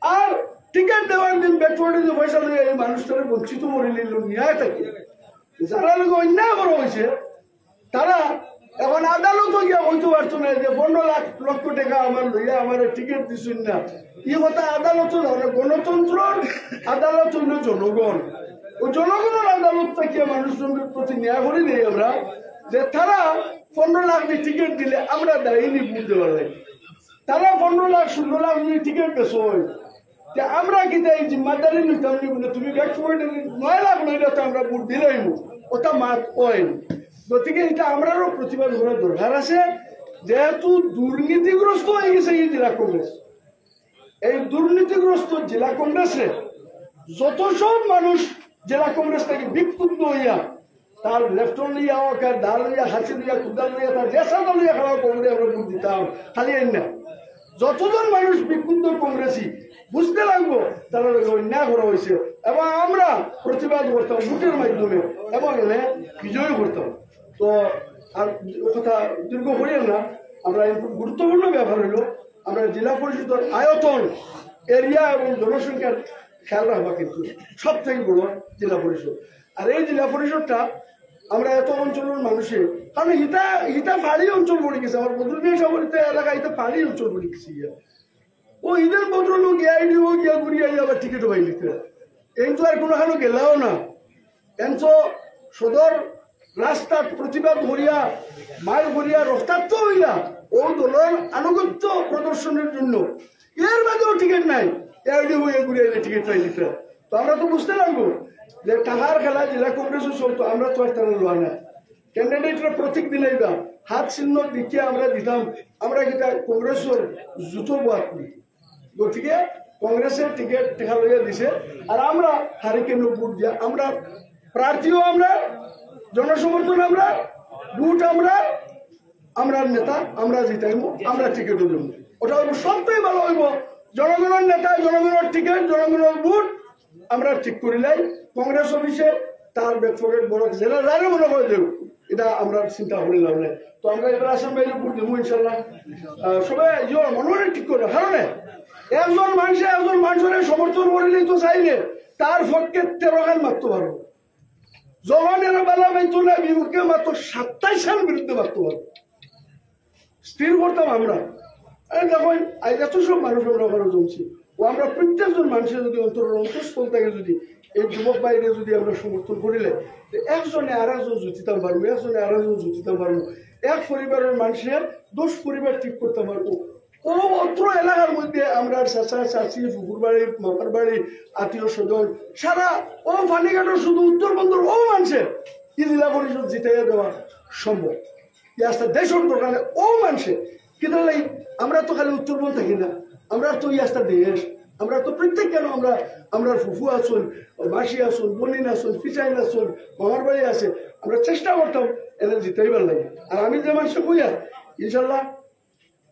আর টিকিট দেওয়ার দিন ব্যাক পকেটে যে পয়সা লইয়া এই মানুষটারে বঞ্চিত করে নিল ন্যায় থাকে যারা লোক অন্যায় করা হয়েছে তারা এখন আদালত গিয়া হইতে পারতো না যে 15 লক্ষ টাকা আমার লইয়া আমার টিকিট দিচ্ছেন না এই কথা আদালত গণতন্ত্র আদালত হইল জনগণ ও জনগণের আদালত থেকে মানুষজনের প্রতি ন্যায় করে নেই আমরা যে তারা 15 লাখ টিকিট দিলে আমরা দাঁড়িয়ে ভোট দেওয়ার লাগে তারা 15 লাখ 16 লাখ যদি টিকিট বেছো হয় আমরা কি এই জিম্মাদারি নিতাম বলে তুমি ব্যাক পকেটে 9 লাখ লইলে তো আমরা ভোট দিলাই ওটা মাত হয় গতিকে এটা আমরারও প্রতিবাদ করার দরকার আছে যেহেতু দুর্নীতিগ্রস্ত হয়ে গেছে এই জেলা কংগ্রেস এই দুর্নীতিগ্রস্ত জেলা কংগ্রেসে যত সব মানুষ জেলা কংগ্রেস থেকে বিক্ষুব্ধ হইয়া তার লেফটন লইয়া হোক আর দাল লইয়া হাসি লইয়া কুদাল লইয়া তার দেশাটা লইয়া খাওয়া কংগ্রেস আমরা ভোট দিতাম খালি না যতজন মানুষ বিক্ষুব্ধ কংগ্রেসি বুঝতে লাগবো তারা অন্যায় করা হয়েছে এবং আমরা প্রতিবাদ করতাম ভোটের মাধ্যমে এবং এনে বিজয় করতাম তো আর কথা দীর্ঘ করিও না আমরা গুরুত্বপূর্ণ ব্যাপার হইল আমরা জেলা পরিষদের আয়তন এরিয়া এবং জনসংখ্যার খেয়াল রাখবা কিন্তু সব থেকে বড় জেলা পরিষদ আর এই জেলা পরিষদটা আমরা এত অঞ্চলের মানুষের কারণ হিতা ফাড়ি অঞ্চল পড়ে গেছে আমার বদরুদ্দিন সাগরিত এলাকা হিতা ফাড়ি অঞ্চল পড়ে গেছে ও ঈদের বদল গিয়া ঘুরিয়ে আবার টিকিটও পাই নিতে এই তো আর কোনোখানে গেলাও না এনছ সদর রাস্তা প্রতিবাদ করিয়া মাইল করিয়া রক্তাক্ত হইলা ও দলের আনুগত্য প্রদর্শনের জন্য এর বাদেও টিকিট নাই এডি হয়ে ঘুরে টিকিট পাই দিতে তো আমরা তো বুঝতে লাগবো যে টাকার খেলা জেলা কংগ্রেসও চলতো আমরা তো আর তারা লোয়া না ক্যান্ডিডেটরা প্রতীক দিলেই বা হাত চিহ্ন দিকে আমরা দিতাম আমরা যেটা কংগ্রেসের জুতো বাদ করি গতিকে কংগ্রেসের টিকিট টেকা লইয়া দিছে আর আমরা হারিকেন ভোট দিয়া আমরা প্রার্থীও আমরা জনসমর্থন আমরা ভোট আমরা নেতা আমরা জিতাইব আমরা টিকিটও দেব ওটা হইব সবটাই ভালো হইব জনগণের নেতা জনগণের টিকিট জনগণের ভোট আমরা ঠিক করিলাই কংগ্রেস অফিসে তার ব্যাকফোর্ডের বড় জেলা রানে মনে করে দেব এটা আমরা চিন্তা করি লাভ নাই তো আমরা এবার আসাম বাইরে ভোট দেবো ইনশাল্লাহ সবাই মনে ঠিক করে কারণে একজন মানুষের সমর্থন করিলেই তো চাইলে তার পক্ষে 13 খান মারতে পারবো যখন এরা বেলা পাইতো না বিপক্ষে মাত্র 27 খান বিরুদ্ধে মারতে পারবো স্থির করতাম আমরা দেখুন এত সব মানুষ আমরা ওখানে জমছি ও আমরা প্রত্যেকজন মানুষের যদি অন্তঃস্থল থেকে যদি এই যুবক বাইরে যদি আমরা সমর্থন করিলে একজনে আর একজন জুতিতাম পারবো একজনে আর একজন জুতিতাম পারবো এক পরিবারের মানুষের 10 পরিবার ঠিক করতে পারবো ও অত্র এলাকার মধ্যে আমরা চাচা চাচি ফুকুর বাড়ি মামার বাড়ি আত্মীয় স্বজন সারা ও ফানিঘাটের শুধু উত্তরবঙ্গের ও মানুষের কি জেলা পরিষদ জিতাইয়া দেওয়া সম্ভব ইয়াস্তা দেশের দোকানে ও মানুষের কিন্তু আমরা তো খালি উত্তরবঙ্গ থাকি না আমরা তো ইয়াস্তা দেশ আমরা তো প্রত্যেক কেন আমরা ফুফু আসুন মাসি আসুন বনিন আসুন পিচাইন আসুন মামার বাড়ি আছে আমরা চেষ্টা করতাম এদের জিতাইবার লাগে আর আমি যে মানুষের কইয়া ইনশাল্লাহ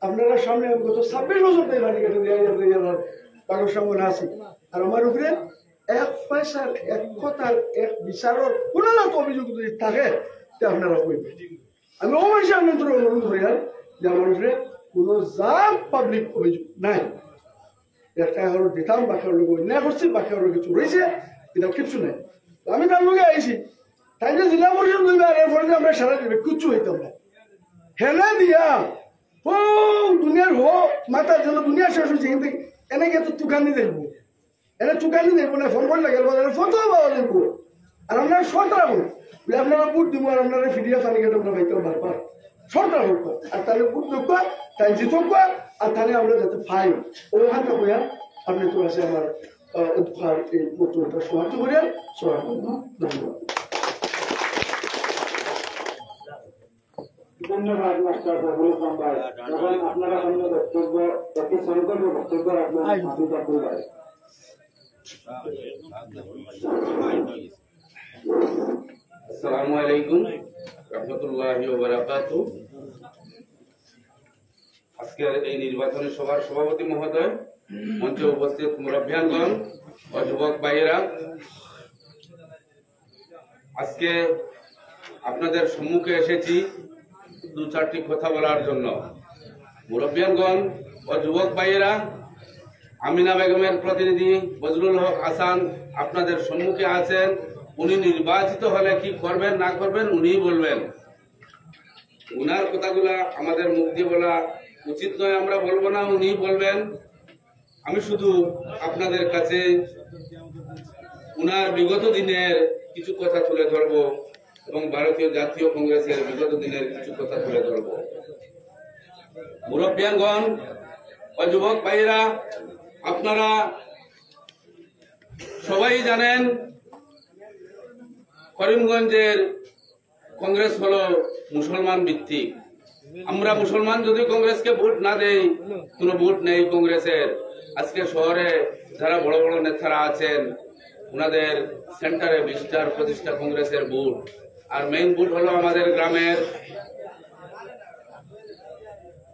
আপনারা সামনে আমি গত 26 বছর ধরে ফানিঘাটে দিয়ে কাগজ সামনে আছি আর আমার উপরে এক পয়সার এক কথার এক বিচারের কোনো না অভিযোগ যদি থাকে তা আপনারা কইবেন আমি ও মানুষের আপনাদের অনুরোধ করি যে আমার উপরে কোনো জাত পাবলিক অভিযোগ নাই একটা হলো দিতাম বাকি লোক অন্যায় করছি বাকি হলো কিছু রয়েছে এটা কিছু নাই আমি তার লোকে আইছি তাই যে জেলা পরিষদ লইবে আর এরপরে যে আমরা সারা দিবে কিচ্ছু হইতাম না হেলে দিয়া ও দুনিয়ার মাথার জন্য দুনিয়া শেষ হয়েছে কিন্তু এনেকে তো তুকানি দেখবো এনে তুকানি দেখবো না ফোন করলে গেল ফটো পাওয়া দেখবো আর আপনারা শর্ট রাখুন আপনারা বুট দিব আর আপনারা ফিরিয়া পানি কেটে আমরা পাইতে পারবার শর্ট রাখুন আর তাহলে বুট দেখবা তাই জিতক আর তাহলে আমরা যাতে পাই ওখানটা বইয়া আপনি তো আছে আমার এই বক্তব্যটা সমাপ্ত করিয়া ধন্যবাদ ধন্যবাদ মাস্টার ফজলুল ইসলাম ভাই যখন আপনারা অন্য বক্তব্য একটি সংকল্প বক্তব্য রাখবেন মাসুদা ভাই আসসালামু আলাইকুম রাহমাতুল্লাহি ওয়া বারাকাতুহু আজকের এই নির্বাচনী সভার সভাপতি মহোদয় মঞ্চে উপস্থিত মুরব্বিয়ানগণ ও যুবক ভাইয়েরা আজকে আপনাদের সম্মুখে এসেছি 2-4টি কথা বলার জন্য মুরব্বিয়ানগণ ও যুবক ভাইয়েরা আমিনা বেগমের প্রতিনিধি বজলুল হক হাসান আপনাদের সম্মুখে আছেন উনি নির্বাচিত হলে কি করবেন না করবেন উনিই বলবেন উনার কথাগুলা আমাদের মুখ দিয়ে বলা উচিত নয় আমরা বলবো না উনিই বলবেন আমি শুধু আপনাদের কাছে উনার বিগত দিনের কিছু কথা তুলে ধরবো এবং ভারতীয় জাতীয় কংগ্রেসের বিগত দিনের কিছু কথা তুলে ধরব মুরব্বিয়ানগণ ও যুবক ভাইয়েরা আপনারা সবাই জানেন করিমগঞ্জের কংগ্রেস হলো মুসলমান ভিত্তিক আমরা মুসলমান যদি কংগ্রেসকে ভোট না দেই কোনো ভোট নেই কংগ্রেসের আজকে শহরে যারা বড় বড় নেতারা আছেন ওনাদের সেন্টারে 20টা কংগ্রেসের ভোট আর মেইন ভোট হলো আমাদের গ্রামের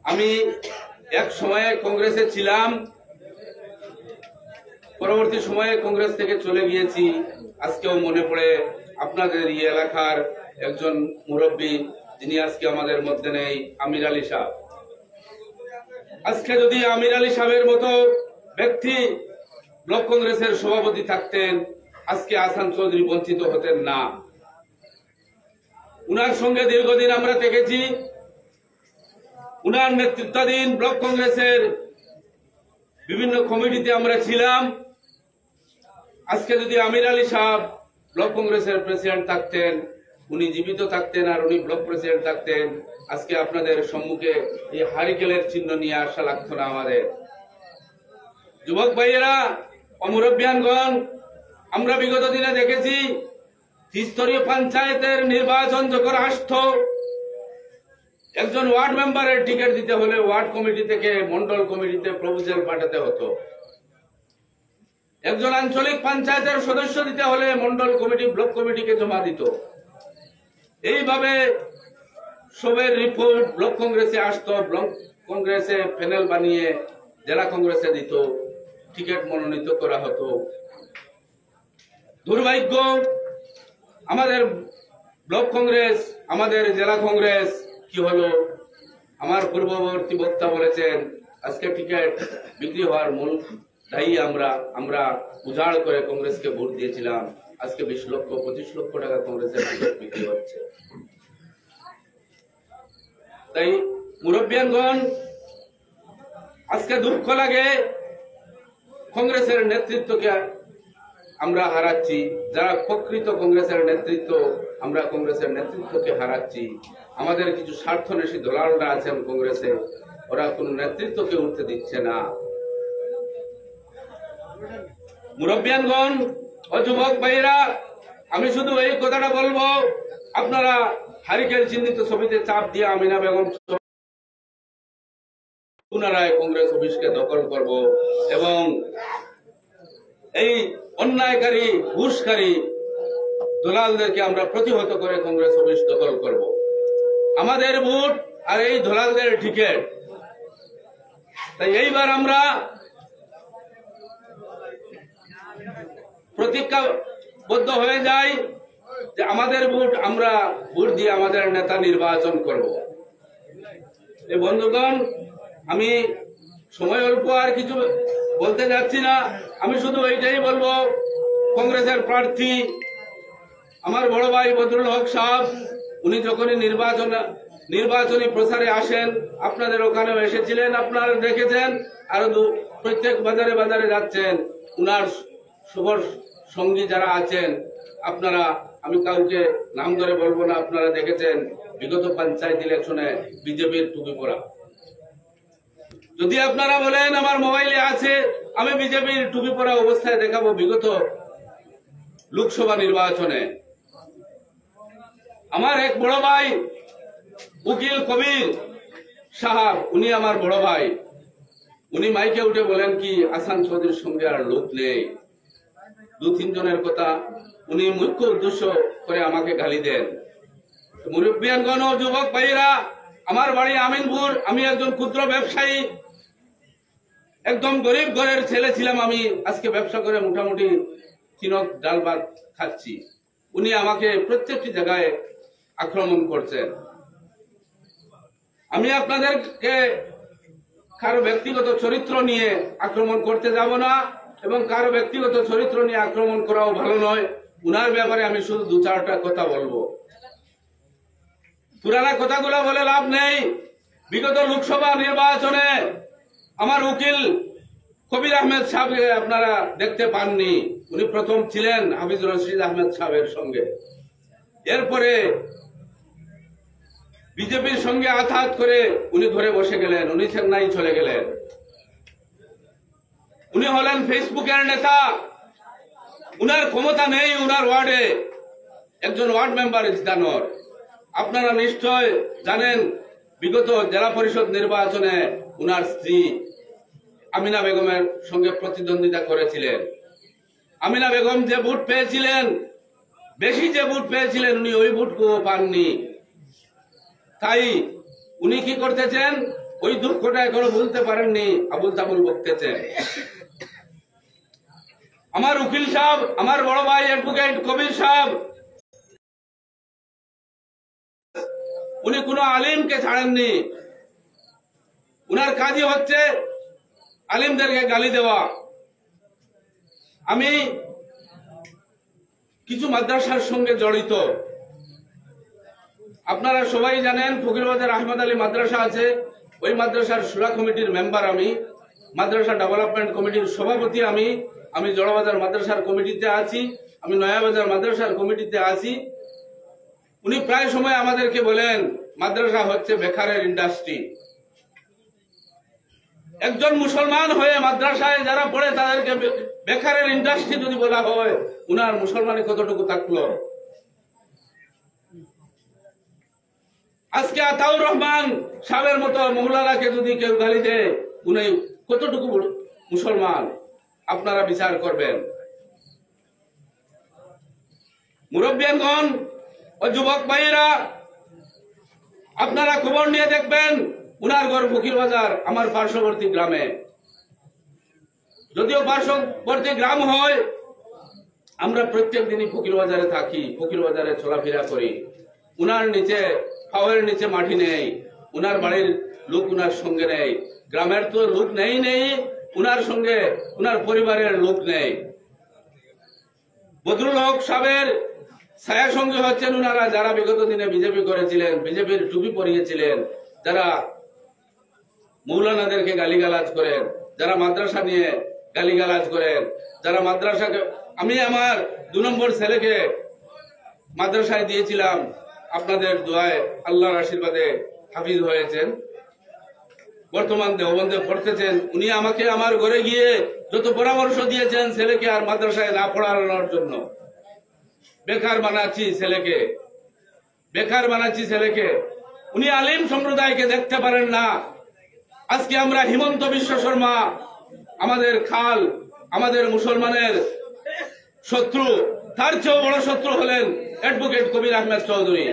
আমি এক সময়ে কংগ্রেসে ছিলাম পরবর্তী সময়ে কংগ্রেস থেকে চলে গিয়েছি আজকেও মনে পড়ে আপনাদের এই এলাকার একজন মুরব্বী যিনি আজকে আমাদের মধ্যে নেই আমির আলী সাহেব আজকে যদি আমির আলী সাহেবের মতো ব্যক্তি ব্লক কংগ্রেসের সভাপতি থাকতেন আজকে আসান চৌধুরী বঞ্চিত হতেন না উনার সঙ্গে দীর্ঘদিন আমরা দেখেছি উনার নেতৃত্বাধীন ব্লক কংগ্রেসের বিভিন্ন কমিটিতে আমরা ছিলাম আজকে যদি আমির আলী সাহেব ব্লক কংগ্রেসের প্রেসিডেন্ট থাকতেন, উনি জীবিত থাকতেন আর উনি ব্লক প্রেসিডেন্ট থাকতেন, আজকে আপনাদের সম্মুখে এই হারিকেলের চিহ্ন নিয়ে আসা লাগতো না আমাদের। যুবক ভাইয়েরা ও মুরব্বিয়ানগণ, আমরা বিগত দিনে দেখেছি ত্রিস্তরীয় পঞ্চায়েতের নির্বাচন যখন আসতো, একজন ওয়ার্ড মেম্বারের টিকিট দিতে হলে ওয়ার্ড কমিটি থেকে মন্ডল কমিটিতে প্রপোজাল পাঠাতে হতো। একজন আঞ্চলিক পঞ্চায়েতের সদস্য দিতে হলে মন্ডল কমিটি ব্লক কমিটিকে জমা দিত। এইভাবে সবের রিপোর্ট ব্লক কংগ্রেসে আসতো, ব্লক কংগ্রেসে প্যানেল বানিয়ে জেলা কংগ্রেসে দিত, টিকিট মনোনীত করা হতো। দুর্ভাগ্য, আমাদের ব্লক কংগ্রেস, আমাদের জেলা কংগ্রেস কি হলো, আমার পূর্ববর্তী বক্তা বলেছেন আজকে টিকিট বিক্রি হওয়ার মূল দায়ী আমরা উজাড় করে কংগ্রেসকে ভোট দিয়েছিলাম। আজকে 20 লক্ষ 25 লক্ষ টাকা কংগ্রেসের টিকিট বিক্রি হচ্ছে। তাই মুরব্বিয়ানগণ, আজকে দুঃখ লাগে কংগ্রেসের নেতৃত্বকে আমরা হারাচ্ছি। যারা প্রকৃত কংগ্রেসের নেতৃত্ব, আমরা কংগ্রেসের নেতৃত্বকে হারাচ্ছি। আমাদের কিছু স্বার্থন্বেষী দলালরা আছেন কংগ্রেসে, ওরা কোন নেতৃত্বকে উঠতে দিচ্ছে না। মুরব্বিয়ানগণ ও যুবক ভাইয়েরা, আমি শুধু এই কথাটা বলবো, আপনারা হারিকেল চিহ্নিত ছবিতে চাপ দিয়ে আমিনা বেগম পুনরায় কংগ্রেস অফিসকে দখল করব এবং এই অন্যায়কারী ঘুষকারী দলালদেরকে আমরা প্রতিহত করে কংগ্রেস অফিস দখল করব। আমাদের ভোট আর এই দলালদের টিকিট। তাই এইবার আমরা প্রতিজ্ঞাবদ্ধ হয়ে যাই যে আমাদের ভোট, আমরা ভোট দিয়ে আমাদের নেতা নির্বাচন করব। এই বন্ধুগণ, আমি সময় অল্প, আর কিছু বলতে যাচ্ছি না। আমি শুধু এইটাই বলবো, কংগ্রেসের প্রার্থী আমার বড় ভাই বদরুল হক সাহেব, উনি যখনই নির্বাচনী প্রচারে আসেন, আপনাদের ওখানেও এসেছিলেন, আপনারা দেখেছেন, আরো প্রত্যেক বাজারে বাজারে যাচ্ছেন। উনার শুভর সঙ্গী যারা আছেন, আপনারা, আমি কাউকে নাম ধরে বলবো না, আপনারা দেখেছেন বিগত পঞ্চায়েত ইলেকশনে বিজেপির টুপি পরা। যদি আপনারা বলেন আমার মোবাইলে আছে, আমি বিজেপির টুপি পরা অবস্থায় দেখাবো বিগত লোকসভা নির্বাচনে। আমার এক বড় ভাই উকিল কবির সাহাব, উনি আমার বড় ভাই, উনি মাইকে উঠে বলেন কি আসান চৌধুরীর সঙ্গে আর লোক নেই। 2-3 জনের কথা উনি মুখ্য উদ্দেশ্য করে আমাকে গালি দেন। মুরব্বিয়ানগণ ও যুবক ভাইয়েরা, আমার বাড়ি আমিনপুর, আমি একজন ক্ষুদ্র ব্যবসায়ী, একদম গরিব ঘরের ছেলে ছিলাম আমি। আজকে ব্যবসা করে মোটামুটি 3 ডাল ভাত খাচ্ছি। উনি আমাকে প্রত্যেকটি জায়গায় আক্রমণ করছেন। আমি আপনাদেরকে কারো ব্যক্তিগত চরিত্র নিয়ে আক্রমণ করতে যাব না, এবং কারো ব্যক্তিগত চরিত্র নিয়ে আক্রমণ করাও ভালো নয়। উনার ব্যাপারে আমি শুধু 2-4টা কথা বলবো। পুরানা কথাগুলো বলে লাভ নেই। বিগত লোকসভা নির্বাচনে আমার উকিল কবির আহমেদ সাহেবকে আপনারা দেখতে পাননি। উনি প্রথম ছিলেন হাফিজুর রশিদ আহমেদ সাহেবের সঙ্গে। এরপরে বিজেপির সঙ্গে আঘাত করে উনি ঘরে বসে গেলেন, উনি চেন্নাই চলে গেলেন। উনি হলেন ফেসবুকের নেতা। উনার ক্ষমতা নেই উনার ওয়ার্ডে একজন ওয়ার্ড মেম্বার জিতানোর। আপনারা নিশ্চয় জানেন বিগত জেলা পরিষদ নির্বাচনে উনার স্ত্রী আমিনা বেগমের সঙ্গে প্রতিদ্বন্দ্বিতা করেছিলেন। আমিনা বেগম যে ভোট পেয়েছিলেন, বেশি যে ভোট পেয়েছিলেন, উনি ওই ভোটকেও পাননি। তাই উনি কি করতেছেন, ওই দুঃখটা এখনো ভুলতে পারেননি, আবুল তাবুল বকতেছেন। আমার উকিল সাহেব, আমার বড় ভাই অ্যাডভোকেট কবির সাহেব, উনি কোনো আলিমকে ছাড়েননি। উনার কাজই হচ্ছে আলিমদেরকে গালি দেওয়া। আমি কিছু মাদ্রাসার সঙ্গে জড়িত। আপনারা সবাই জানেন ফকিরবাজার আহমদ আলী মাদ্রাসা আছে, ওই মাদ্রাসার সুরা কমিটির মেম্বার আমি, মাদ্রাসা ডেভেলপমেন্ট কমিটির সভাপতি আমি, আমি জড়বাজার মাদ্রাসার কমিটিতে আছি, আমি নয়াবাজার মাদ্রাসার কমিটিতে আছি। উনি প্রায় সময় আমাদেরকে বলেন মাদ্রাসা হচ্ছে বেকারের ইন্ডাস্ট্রি। একজন মুসলমান হয়ে মাদ্রাসায় যারা পড়ে তাদেরকে বেকারের ইন্ডাস্ট্রি যদি বলা হয়, উনার মুসলমানে কতটুকু থাকলো? আজকে আতাউর রহমান সাহেবের মতো মৌলানাকে যদি কেউ গালি দেয়, উনি কতটুকু মুসলমান? আপনারা বিচার করবেন। মুরব্বিয়ানগণ ও যুবক ভাইয়েরা, আপনারা খবর নিয়ে দেখবেন উনার ঘর ফকিরবাজার আমার পার্শ্ববর্তী গ্রামে। যদিও পার্শ্ববর্তী গ্রাম হয়, আমরা প্রত্যেক দিনই ফকিরবাজারে থাকি, ফকিরবাজারে চলাফেরা করি। উনার নিচে পাওয়ের নিচে মাটি নেই, উনার বাড়ির লোক উনার সঙ্গে নেই, গ্রামের তো লোক নেই, উনার সঙ্গে উনার পরিবারের লোক নেই। বদরুল হক সাহেবের ছায়া সঙ্গী হচ্ছেন উনারা, যারা বিগত দিনে বিজেপি করেছিলেন, বিজেপির টুপি পরিয়েছিলেন, যারা মৌলানাদেরকে গালিগালাজ করেন, যারা মাদ্রাসা নিয়ে গালিগালাজ করেন, যারা মাদ্রাসাকে, আমি আমার 2 নম্বর ছেলেকে মাদ্রাসায় দিয়েছিলাম, আপনাদের দোয়ায় আল্লাহর আশীর্বাদে হাফিজ হয়েছেন, বর্তমান দেওবন্দে পড়তেছেন। উনি আমাকে আমার ঘরে গিয়ে যত পরামর্শ দিয়েছেন ছেলেকে আর মাদ্রাসায় না পড়ানোর জন্য। বেকার বানাচ্ছি ছেলেকে। উনি আলিম সম্প্রদায়কে দেখতে পারেন না। আজকে আমরা হিমন্ত বিশ্ব শর্মা, আমাদের খাল, আমাদের মুসলমানের শত্রু, তার চেয়েও বড় শত্রু হলেন অ্যাডভোকেট কবির আহমেদ চৌধুরী।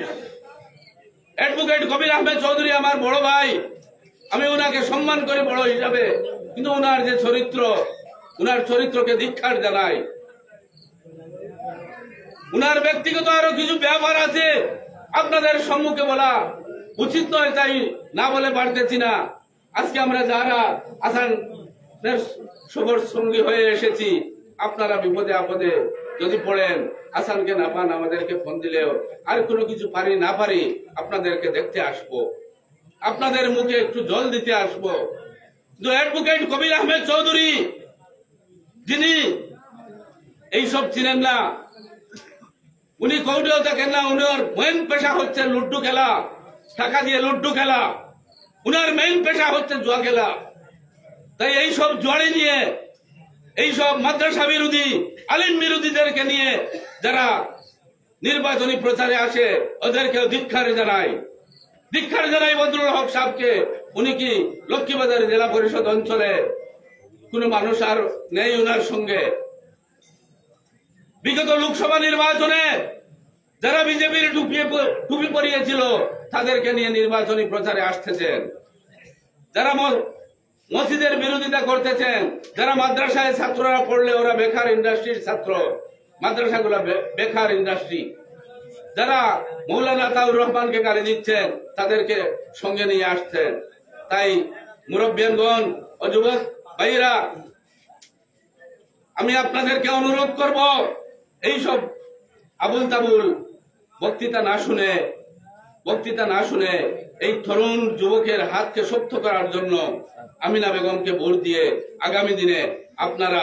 অ্যাডভোকেট কবির আহমেদ চৌধুরী আমার বড় ভাই, আমি ওনাকে সম্মান করি বড় হিসাবে, কিন্তু ওনার যে চরিত্র, উনার চরিত্রকে ধিক্কার জানাই। উনার ব্যক্তিগত আরো কিছু ব্যাপার আছে, আপনাদের সম্মুখে বলা উচিত নয়, তাই না বলে পারতেছি না। আজকে আমরা যারা আসানের সফর সঙ্গী হয়ে এসেছি, আপনারা বিপদে আপদে যদি পড়েন, আসানকে না পান আমাদেরকে ফোন দিলেও, আর কোনো কিছু পারি না পারি আপনাদেরকে দেখতে আসবো, আপনাদের মুখে একটু জল দিতে আসবো। কিন্তু অ্যাডভোকেট কবির আহমেদ চৌধুরী, যিনি এইসব চিনেন না, উনি কৌটেও দেখেন না, উনার মেইন পেশা হচ্ছে লুড্ডু খেলা, টাকা দিয়ে লুড্ডু খেলা, উনার মেইন পেশা হচ্ছে জুয়া খেলা। তাই এইসব জুয়ারি নিয়ে, এইসব মাদ্রাসা বিরোধী, আলিম বিরোধীদেরকে নিয়ে যারা নির্বাচনী প্রচারে আসে, ওদেরকেও ধিক্কার জানাই বদরুল হক সাহেবকে। উনি কি লক্ষ্মীবাজার জেলা পরিষদ অঞ্চলে কোন মানুষ আর নেই উনার সঙ্গে? বিগত লোকসভা নির্বাচনে যারা বিজেপির টুপি পরিয়েছিল তাদেরকে নিয়ে নির্বাচনী প্রচারে আসতেছেন, যারা মসজিদের বিরোধিতা করতেছেন, যারা মাদ্রাসায় ছাত্ররা পড়লে ওরা বেকার ইন্ডাস্ট্রির ছাত্র, মাদ্রাসাগুলো বেকার ইন্ডাস্ট্রি, যারা মৌলানা আতাউর রহমানকে গালি দিচ্ছেন তাদেরকে সঙ্গে নিয়ে আসছেন। তাই মুরব্বিয়ানগণ ও যুবক ভাইরা, আমি আপনাদেরকে অনুরোধ করব, এইসব আবুল তাবুল বক্তৃতা না শুনে এই তরুণ যুবকের হাতকে শক্ত করার জন্য আমিনা বেগমকে ভোট দিয়ে আগামী দিনে আপনারা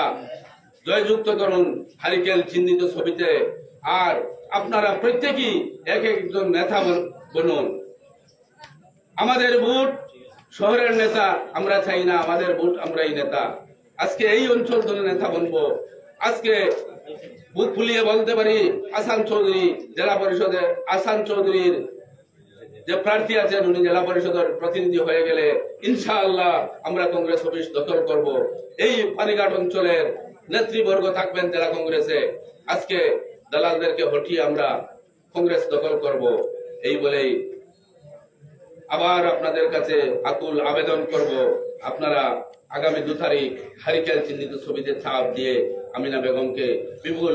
জয়যুক্ত করুন হারিকেল চিহ্নিত ছবিতে। আর আপনারা প্রত্যেকেই এক একজন নেতা বনুন। আমাদের ভোট শহরের নেতা আমরা চাই না, আমাদের ভোট আমরাই নেতা। আজকে এই অঞ্চল ধরে নেতা বনবো। আজকে বুক ফুলিয়ে বলতে পারি, আসান চৌধুরী জেলা পরিষদে, আসান চৌধুরীর যে প্রার্থী আছেন উনি জেলা পরিষদের প্রতিনিধি হয়ে গেলে ইনশাআল্লাহ আমরা কংগ্রেস অফিস দখল করব। এই পানিঘাট অঞ্চলের নেতৃবর্গ থাকবেন জেলা কংগ্রেসে। আজকে দালালদেরকে হটিয়ে আমরা কংগ্রেস দখল করব। এই বলেই আবার আপনাদের কাছে আকুল আবেদন করব, আপনারা আগামী 2 তারিখ হারিকেল চিহ্নিত ছবিতে ছাপ দিয়ে আমিনা বেগমকে বিপুল